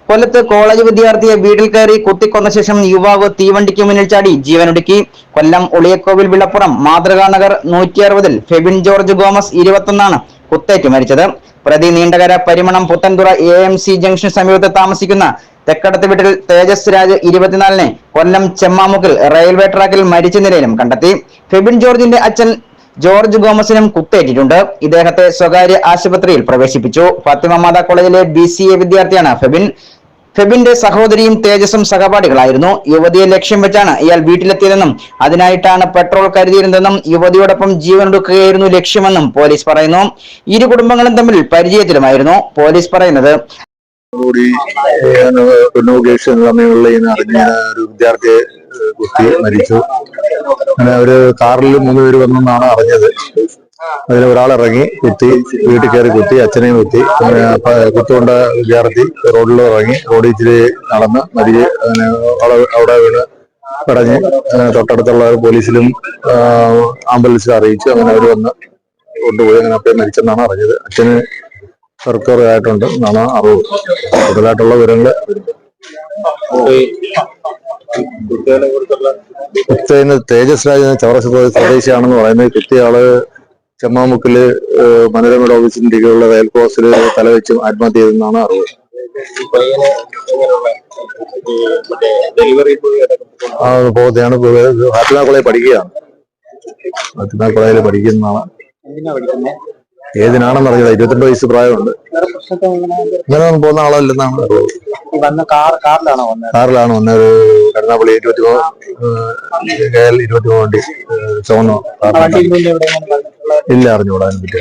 കൊല്ലത്ത് കോളേജ് വിദ്യാർത്ഥിയെ വീട്ടിൽ കയറി കുത്തിക്കൊന്ന ശേഷം യുവാവ് തീവണ്ടിക്ക് മുന്നിൽ ചാടി ജീവനൊടുക്കി. കൊല്ലം ഉളിയക്കോവിൽ വിളപ്പുറം മാതൃകാനഗർ 160-ൽ ഫെബിൻ ജോർജ് ഗോമസ് 21 കുത്തേറ്റ് മരിച്ചത്. പ്രതി നീണ്ടകര പരിമണം പുത്തൻതുറ AMC ജംഗ്ഷൻ സമീപത്ത് താമസിക്കുന്ന തെക്കടത്ത് വീട്ടിൽ തേജസ് രാജ് 24 കൊല്ലം ചെമ്മാമുക്കിൽ റെയിൽവേ ട്രാക്കിൽ മരിച്ച നിലയിലും കണ്ടെത്തി. ഫെബിൻ ജോർജിന്റെ അച്ഛൻ ജോർജ് ഗോമസിനും കുത്തേറ്റിട്ടുണ്ട്. ഇദ്ദേഹത്തെ സ്വകാര്യ ആശുപത്രിയിൽ പ്രവേശിപ്പിച്ചു. ഫാത്തിമ മാതാ കോളേജിലെ BCA വിദ്യാർത്ഥിയാണ് ഫെബിന്റെ സഹോദരിയും തേജസും സഹപാഠികളായിരുന്നു. യുവതിയെ ലക്ഷ്യം വെച്ചാണ് ഇയാൾ വീട്ടിലെത്തിയതെന്നും അതിനായിട്ടാണ് പെട്രോൾ കരുതിയിരുന്നതെന്നും യുവതിയോടൊപ്പം ജീവനൊടുക്കുകയായിരുന്നു ലക്ഷ്യമെന്നും പോലീസ് പറയുന്നു. ഇരു കുടുംബങ്ങളും തമ്മിൽ പരിചയത്തിലുമായിരുന്നു. പോലീസ് പറയുന്നത് ഒരു വിദ്യാർത്ഥിയെ കുത്തി മരിച്ചു. അങ്ങനെ ഒരു കാറിൽ 3 പേര് വന്നെന്നാണ് അറിഞ്ഞത്. അതിൽ ഒരാൾ ഇറങ്ങി കുത്തി, വീട്ടിൽ കയറി കുത്തി, അച്ഛനെയും കുത്തി. കുത്തുകൊണ്ട വിദ്യാർത്ഥി റോഡിൽ ഇറങ്ങി, റോഡിൽ ഇച്ചിരി നടന്ന് മരിച്ച് അവിടെ വീണ് പടഞ്ഞ് തൊട്ടടുത്തുള്ള പോലീസിലും ആംബുലൻസിൽ അറിയിച്ചു. അങ്ങനെ അവർ വന്ന് കൊണ്ടുപോയി. അങ്ങനെ അപ്പം മരിച്ചെന്നാണ് അറിഞ്ഞത്. അച്ഛന് റിക്കവറി ആയിട്ടുണ്ട് എന്നാണ് അറിവ്. കൂടുതലായിട്ടുള്ള വിവരങ്ങൾ കുത്തേന് തേജസ് രാജ് ചൗറശ്ശേരി സ്വദേശിയാണെന്ന് പറയുന്നത്. കുത്തിയ ആള് ചെമ്മാമുക്കില് മനോരമയുടെ ഓഫീസിന്റെ കീഴിലുള്ള റെയിൽ ക്രോസിൽ തലവെച്ച് ആത്മഹത്യ ചെയ്തെന്നാണ് അറിവ്. പോകത്തെയാണ്. ഫാത്തിമ കോളേജിൽ പഠിക്കുകയാണ്. ഫാത്തിമ കോളേജിൽ പഠിക്കുന്നതാണ്. ഏതിനാണെന്ന് അറിയില്ല. 22 വയസ്സ് പ്രായമുണ്ട്. ഇങ്ങനെ പോകുന്ന ആളല്ലെന്നാണ് അറിവ്. കാറിലാണ് വന്നത്. ഒരു കരുനാപ്പള്ളി 23 വണ്ടി ചുവന്ന. ഇല്ല, അറിഞ്ഞുകൂടാ. അതിനെ പറ്റി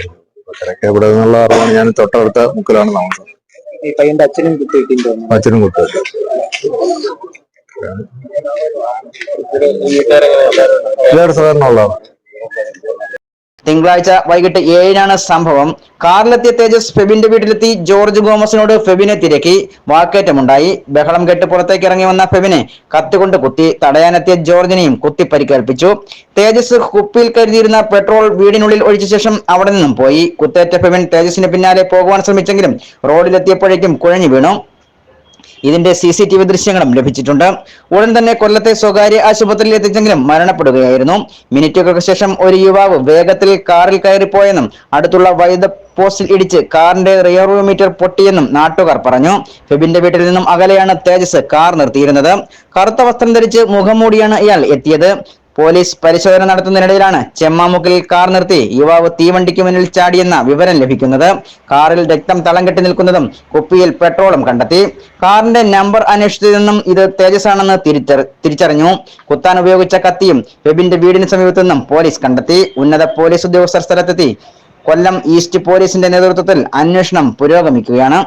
തിരക്ക് ഇവിടെ നിന്നുള്ള അറിവാണ്. ഞാൻ തൊട്ടടുത്ത മുക്കിലാണ് താമസം. അച്ഛനും കുത്തി. എല്ലാവരും സാധാരണ. തിങ്കളാഴ്ച വൈകിട്ട് 7 സംഭവം. കാറിലെത്തിയ തേജസ് ഫെബിന്റെ വീട്ടിലെത്തി. ജോർജ് ഗോമസിനോട് ഫെബിനെ തിരക്കി. വാക്കേറ്റമുണ്ടായി. ബഹളം കേട്ട് പുറത്തേക്ക് ഇറങ്ങി വന്ന ഫെബിനെ കത്തുകൊണ്ട് കുത്തി. തടയാനെത്തിയ ജോർജിനെയും കുത്തി പരിക്കേൽപ്പിച്ചു. തേജസ് കുപ്പിയിൽ കരുതിയിരുന്ന പെട്രോൾ വീടിനുള്ളിൽ ഒഴിച്ച ശേഷം അവിടെ നിന്നും പോയി. കുത്തേറ്റ ഫെബിൻ തേജസിന് പിന്നാലെ പോകുവാൻ ശ്രമിച്ചെങ്കിലും റോഡിലെത്തിയപ്പോഴേക്കും കുഴഞ്ഞു വീണു. ഇതിന്റെ CCTV ദൃശ്യങ്ങളും ലഭിച്ചിട്ടുണ്ട്. ഉടൻ തന്നെ കൊല്ലത്തെ സ്വകാര്യ ആശുപത്രിയിൽ എത്തിച്ചെങ്കിലും മരണപ്പെടുകയായിരുന്നു. മിനിറ്റുകൾക്ക് ശേഷം ഒരു യുവാവ് വേഗത്തിൽ കാറിൽ കയറിപ്പോയെന്നും അടുത്തുള്ള വൈദ്യുത പോസ്റ്റിൽ ഇടിച്ച് കാറിന്റെ റിയർ വ്യൂ മിറർ പൊട്ടിയെന്നും നാട്ടുകാർ പറഞ്ഞു. ഫെബിന്റെ വീട്ടിൽ നിന്നും അകലെയാണ് തേജസ് കാർ നിർത്തിയിരുന്നത്. കറുത്ത വസ്ത്രം ധരിച്ച് മുഖംമൂടിയാണ് ഇയാൾ എത്തിയത്. പോലീസ് പരിശോധന നടത്തുന്നതിനിടയിലാണ് ചെമ്മാമുക്കിൽ കാർ നിർത്തി യുവാവ് തീവണ്ടിക്ക് മുന്നിൽ ചാടിയെന്ന വിവരം ലഭിക്കുന്നത്. കാറിൽ രക്തം തളം കെട്ടി നിൽക്കുന്നതും കുപ്പിയിൽ പെട്രോളും കണ്ടെത്തി. കാറിന്റെ നമ്പർ അന്വേഷിച്ചതെന്നും ഇത് തേജസ് ആണെന്ന് തിരിച്ചറിഞ്ഞു. കുത്താൻ ഉപയോഗിച്ച കത്തിയും ഫെബിന്റെ വീടിന് സമീപത്തു നിന്നും പോലീസ് കണ്ടെത്തി. ഉന്നത പോലീസ് ഉദ്യോഗസ്ഥർ സ്ഥലത്തെത്തി. കൊല്ലം ഈസ്റ്റ് പോലീസിന്റെ നേതൃത്വത്തിൽ അന്വേഷണം പുരോഗമിക്കുകയാണ്.